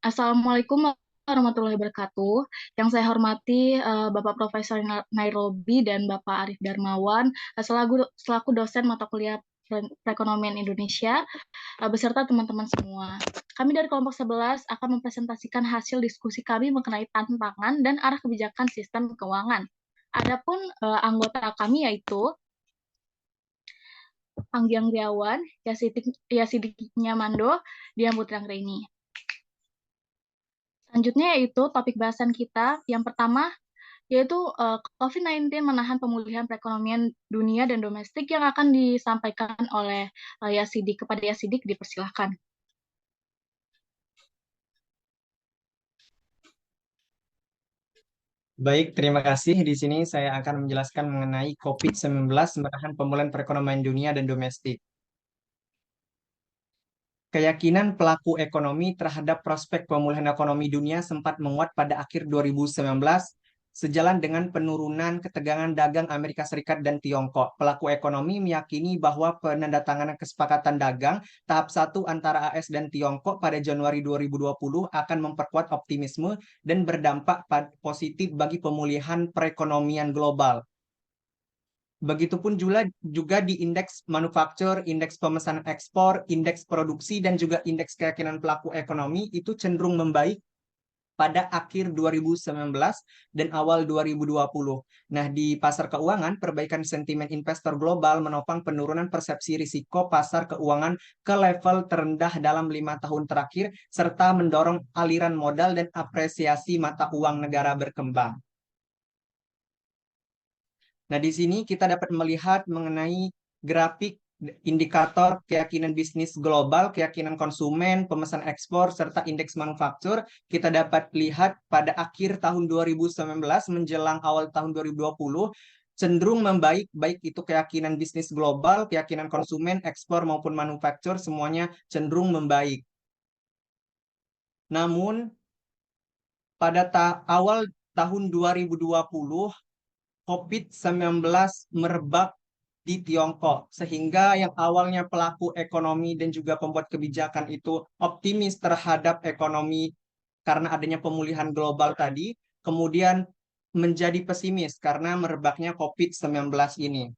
Assalamualaikum warahmatullahi wabarakatuh. Yang saya hormati Bapak Profesor Nairobi dan Bapak Arif Darmawan selaku dosen mata kuliah Perekonomian Indonesia beserta teman-teman semua. Kami dari kelompok 11 akan mempresentasikan hasil diskusi kami mengenai tantangan dan arah kebijakan sistem keuangan. Adapun anggota kami yaitu Anggiang Riawan, Yasidik Nyamando, Dian Putra Anggraini. Selanjutnya yaitu topik bahasan kita. Yang pertama yaitu COVID-19 menahan pemulihan perekonomian dunia dan domestik yang akan disampaikan oleh Yasidik. Kepada Yasidik dipersilahkan. Baik, terima kasih. Di sini saya akan menjelaskan mengenai COVID-19 menahan pemulihan perekonomian dunia dan domestik. Keyakinan pelaku ekonomi terhadap prospek pemulihan ekonomi dunia sempat menguat pada akhir 2019 sejalan dengan penurunan ketegangan dagang Amerika Serikat dan Tiongkok. Pelaku ekonomi meyakini bahwa penandatanganan kesepakatan dagang tahap 1 antara AS dan Tiongkok pada Januari 2020 akan memperkuat optimisme dan berdampak positif bagi pemulihan perekonomian global. Begitupun juga di indeks manufaktur, indeks pemesanan ekspor, indeks produksi, dan juga indeks keyakinan pelaku ekonomi itu cenderung membaik pada akhir 2019 dan awal 2020. Nah, di pasar keuangan, perbaikan sentimen investor global menopang penurunan persepsi risiko pasar keuangan ke level terendah dalam 5 tahun terakhir, serta mendorong aliran modal dan apresiasi mata uang negara berkembang. Nah, di sini kita dapat melihat mengenai grafik indikator keyakinan bisnis global, keyakinan konsumen, pemesan ekspor, serta indeks manufaktur. Kita dapat lihat pada akhir tahun 2019 menjelang awal tahun 2020 cenderung membaik, baik itu keyakinan bisnis global, keyakinan konsumen, ekspor maupun manufaktur, semuanya cenderung membaik. Namun, pada awal tahun 2020, COVID-19 merebak di Tiongkok, sehingga yang awalnya pelaku ekonomi dan juga pembuat kebijakan itu optimis terhadap ekonomi karena adanya pemulihan global tadi, kemudian menjadi pesimis karena merebaknya COVID-19 ini.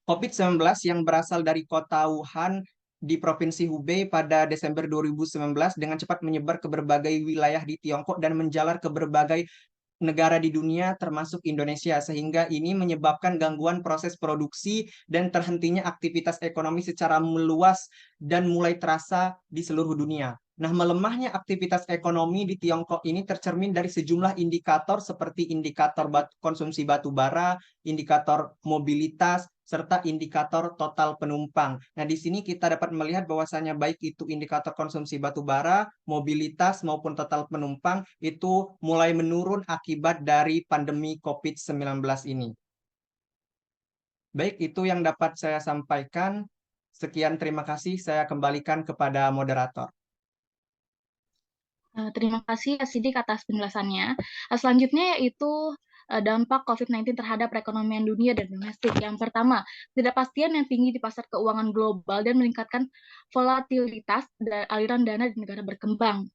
COVID-19 yang berasal dari kota Wuhan di Provinsi Hubei pada Desember 2019 dengan cepat menyebar ke berbagai wilayah di Tiongkok dan menjalar ke berbagai negara di dunia termasuk Indonesia, sehingga ini menyebabkan gangguan proses produksi dan terhentinya aktivitas ekonomi secara meluas dan mulai terasa di seluruh dunia. Nah, melemahnya aktivitas ekonomi di Tiongkok ini tercermin dari sejumlah indikator seperti indikator konsumsi batu bara, indikator mobilitas, serta indikator total penumpang. Nah, di sini kita dapat melihat bahwasanya baik itu indikator konsumsi batu bara, mobilitas, maupun total penumpang itu mulai menurun akibat dari pandemi COVID-19 ini. Baik, itu yang dapat saya sampaikan. Sekian, terima kasih. Saya kembalikan kepada moderator. Terima kasih Sidik atas penjelasannya. Selanjutnya yaitu dampak COVID-19 terhadap perekonomian dunia dan domestik. Yang pertama, ketidakpastian yang tinggi di pasar keuangan global dan meningkatkan volatilitas dan aliran dana di negara berkembang.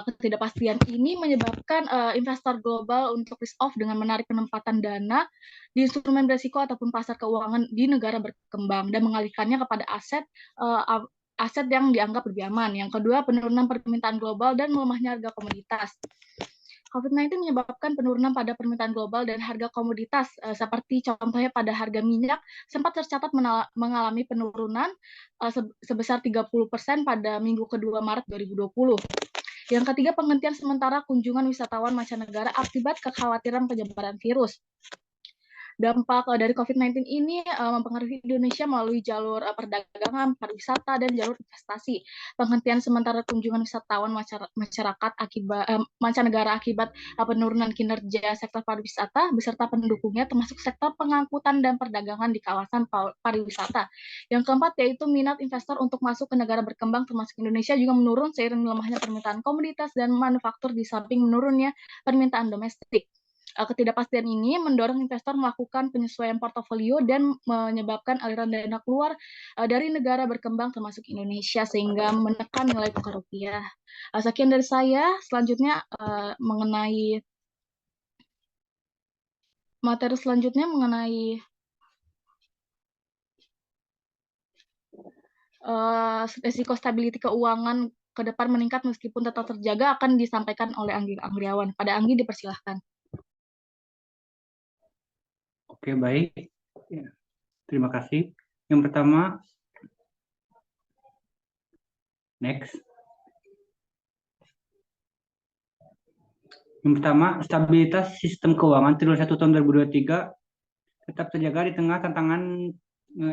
Ketidakpastian ini menyebabkan investor global untuk risk off dengan menarik penempatan dana di instrumen berisiko ataupun pasar keuangan di negara berkembang dan mengalihkannya kepada aset yang dianggap lebih aman. Yang kedua, penurunan permintaan global dan melemahnya harga komoditas. COVID-19 menyebabkan penurunan pada permintaan global dan harga komoditas, seperti contohnya pada harga minyak, sempat tercatat mengalami penurunan sebesar 30% pada minggu kedua Maret 2020. Yang ketiga, penghentian sementara kunjungan wisatawan mancanegara akibat kekhawatiran penyebaran virus. Dampak dari COVID-19 ini mempengaruhi Indonesia melalui jalur perdagangan, pariwisata, dan jalur investasi. Penghentian sementara kunjungan wisatawan masyarakat mancanegara akibat penurunan kinerja sektor pariwisata beserta pendukungnya termasuk sektor pengangkutan dan perdagangan di kawasan pariwisata. Yang keempat yaitu minat investor untuk masuk ke negara berkembang termasuk Indonesia juga menurun seiring melemahnya permintaan komoditas dan manufaktur di samping menurunnya permintaan domestik. Ketidakpastian ini mendorong investor melakukan penyesuaian portofolio dan menyebabkan aliran dana keluar dari negara berkembang termasuk Indonesia sehingga menekan nilai tukar rupiah. Sekian dari saya. Selanjutnya materi selanjutnya mengenai risiko stability keuangan ke depan meningkat meskipun tetap terjaga akan disampaikan oleh Anggi Anggriawan. Pada Anggi dipersilahkan. Oke, baik. Ya, terima kasih. Yang pertama, next. Yang pertama, stabilitas sistem keuangan triwulan 1 tahun 2023 tetap terjaga di tengah tantangan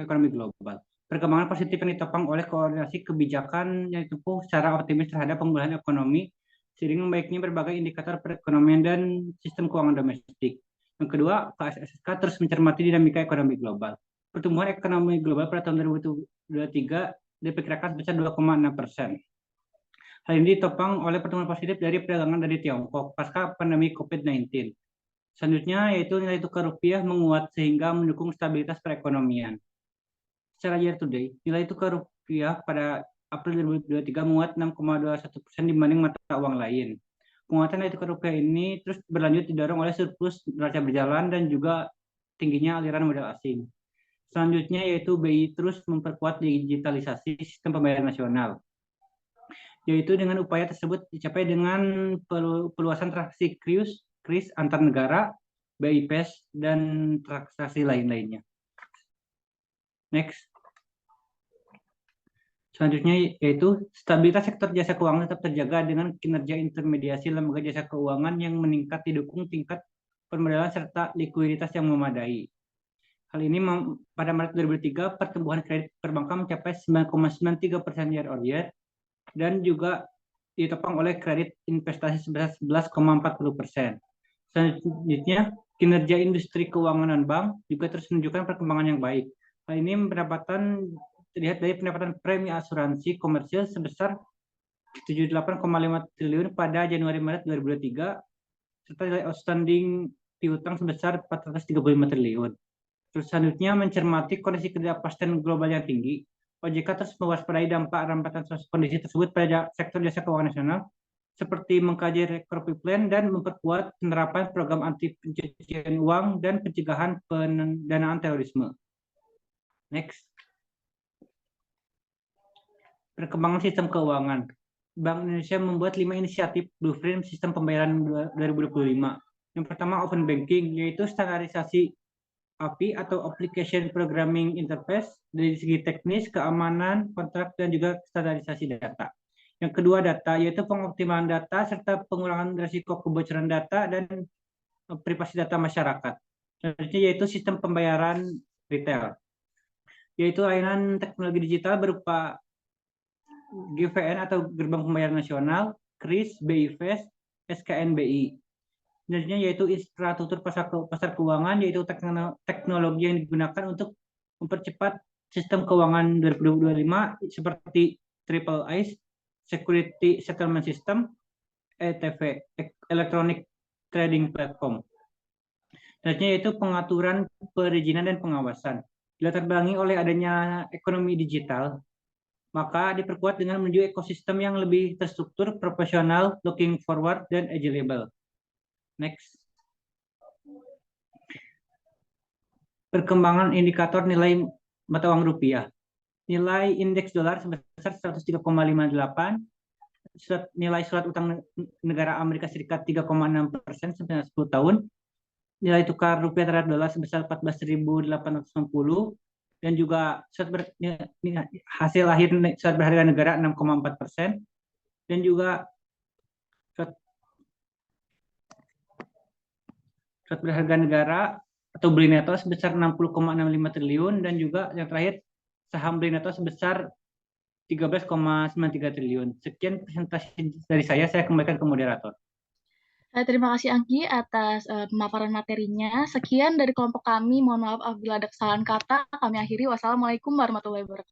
ekonomi global. Perkembangan positif yang ditopang oleh koordinasi kebijakan yang ditempuh secara optimis terhadap pemulihan ekonomi, seiring membaiknya berbagai indikator perekonomian dan sistem keuangan domestik. Yang kedua, KSSK terus mencermati dinamika ekonomi global. Pertumbuhan ekonomi global pada tahun 2023 diperkirakan sebesar 2,6%. Hal ini ditopang oleh pertumbuhan positif dari perdagangan dari Tiongkok pasca pandemi COVID-19. Selanjutnya yaitu nilai tukar rupiah menguat sehingga mendukung stabilitas perekonomian. Secara year to date, nilai tukar rupiah pada April 2023 menguat 6,21% dibanding mata uang lain. Penguatan nilai tukar rupiah ini terus berlanjut didorong oleh surplus neraca berjalan dan juga tingginya aliran modal asing. Selanjutnya yaitu BI terus memperkuat digitalisasi sistem pembayaran nasional, yaitu dengan upaya tersebut dicapai dengan perluasan transaksi kris antar negara, BIPES, dan transaksi lain-lainnya. Next. Selanjutnya yaitu stabilitas sektor jasa keuangan tetap terjaga dengan kinerja intermediasi lembaga jasa keuangan yang meningkat didukung tingkat permodalan serta likuiditas yang memadai. Hal ini pada Maret 2003 pertumbuhan kredit perbankan mencapai 9,93% year on year dan juga ditopang oleh kredit investasi sebesar 11,40%. Selanjutnya, kinerja industri keuangan non-bank juga terus menunjukkan perkembangan yang baik. Hal ini terlihat dari pendapatan premi asuransi komersil sebesar 78,5 triliun pada Januari-Maret 2023, serta nilai outstanding piutang sebesar 435 triliun. Terus selanjutnya mencermati kondisi ketidakpastian global yang tinggi, OJK terus mewaspadai dampak rampatan kondisi tersebut pada sektor jasa keuangan nasional, seperti mengkaji recovery plan dan memperkuat penerapan program anti pencucian uang dan pencegahan pendanaan terorisme. Next. Perkembangan sistem keuangan. Bank Indonesia membuat 5 inisiatif blueprint sistem pembayaran 2025. Yang pertama open banking, yaitu standarisasi API atau Application Programming Interface dari segi teknis, keamanan, kontrak, dan juga standarisasi data. Yang kedua data, yaitu pengoptimalan data serta pengurangan risiko kebocoran data dan privasi data masyarakat. Selanjutnya yaitu sistem pembayaran retail, yaitu layanan teknologi digital berupa GVN atau Gerbang Pembayaran Nasional, KRIS, BIFES, SKNBI. Selanjutnya yaitu infrastruktur pasar keuangan, yaitu teknologi yang digunakan untuk mempercepat sistem keuangan 2025 seperti Triple ICE, Security Settlement System, ETP, Electronic Trading Platform. Selanjutnya yaitu pengaturan perizinan dan pengawasan. Dilatar belakangi oleh adanya ekonomi digital, maka diperkuat dengan menuju ekosistem yang lebih terstruktur, profesional, looking forward, dan agile. Next. Perkembangan indikator nilai mata uang rupiah. Nilai indeks dolar sebesar 103,58, nilai surat utang negara Amerika Serikat 3,6% sampai 10 tahun, nilai tukar rupiah terhadap dolar sebesar 14.860, dan juga hasil akhir surat berharga negara 6,4%, dan juga surat berharga negara atau beli neto sebesar 60,65 triliun, dan juga yang terakhir saham beli neto sebesar 13,93 triliun. Sekian presentasi dari saya kembalikan ke moderator. Terima kasih Anggi atas pemaparan materinya. Sekian dari kelompok kami. Mohon maaf apabila ada kesalahan kata. Kami akhiri. Wassalamualaikum warahmatullahi wabarakatuh.